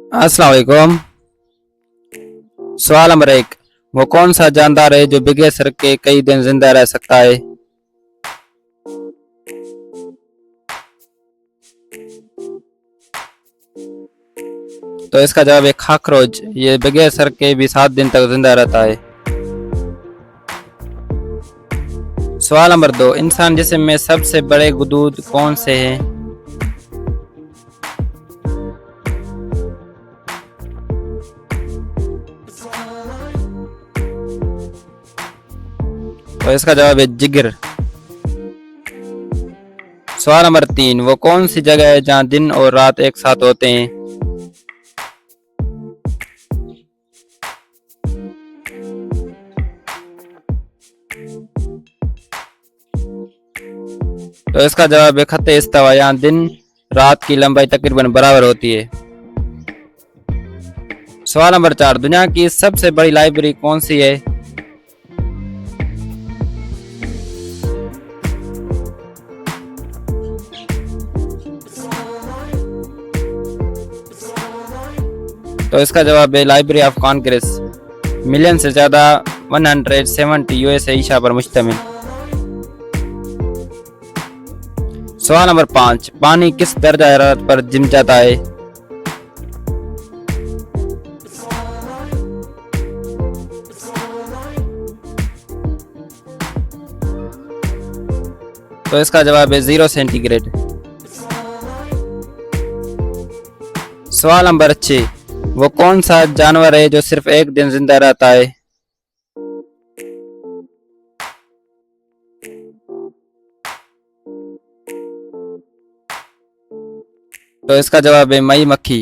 अस्सलाम वालेकुम। सवाल नंबर एक, वो कौन सा जानदार है जो बगैर सर के कई दिन जिंदा रह सकता है? तो इसका जवाब है खाकरोच। ये बगैर सर के भी 7 दिन तक जिंदा रहता है। सवाल नंबर दो, इंसान जिस्म में सबसे बड़े गुदूद कौन से हैं? तो इसका जवाब है जिगर। सवाल नंबर तीन, वो कौन सी जगह है जहाँ दिन और रात एक साथ होते हैं? तो इसका जवाब है खत्ते इस्तिवा, यहाँ दिन रात की लंबाई तकरीबन बराबर होती है। सवाल नंबर चार, दुनिया की सबसे बड़ी लाइब्रेरी कौन सी है? तो इसका जवाब है लाइब्रेरी ऑफ कांग्रेस। मिलियन से ज्यादा 170 यूएस ईशा पर मुश्तमिल। सवाल नंबर 5, पानी किस दर्जा हरारत पर जम जाता है? तो इसका जवाब है 0 सेंटीग्रेड। सवाल नंबर 6, वो कौन सा जानवर है जो सिर्फ एक दिन जिंदा रहता है? तो इसका जवाब है मई मक्खी।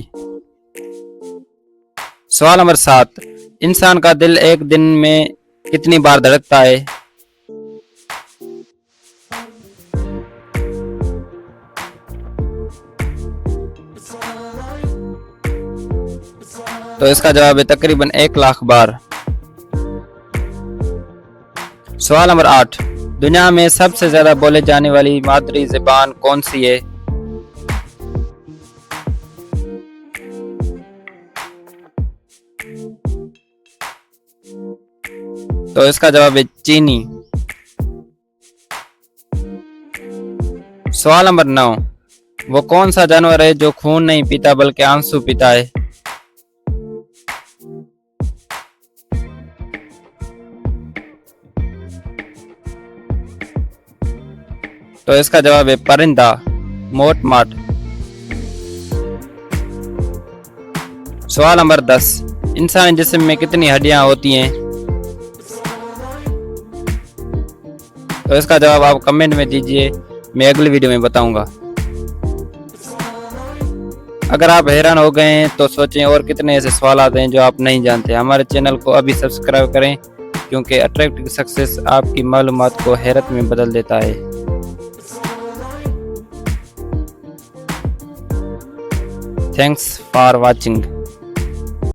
सवाल नंबर 7, इंसान का दिल एक दिन में कितनी बार धड़कता है? तो इसका जवाब है तकरीबन 1 लाख बार। सवाल नंबर 8, दुनिया में सबसे ज्यादा बोले जाने वाली मादरी ज़बान कौन सी है? तो इसका जवाब है चीनी। सवाल नंबर 9, वो कौन सा जानवर है जो खून नहीं पीता बल्कि आंसू पीता है? तो इसका जवाब है परिंदा, मोट माट। सवाल नंबर 10, इंसानी जिस्म में कितनी हड्डियां होती हैं? तो इसका जवाब आप कमेंट में दीजिए, मैं अगली वीडियो में बताऊंगा। अगर आप हैरान हो गए हैं तो सोचें और कितने ऐसे सवाल आते हैं जो आप नहीं जानते। हमारे चैनल को अभी सब्सक्राइब करें, क्योंकि अट्रैक्टिव सक्सेस आपकी मालूमात को हैरत में बदल देता है। Thanks for watching.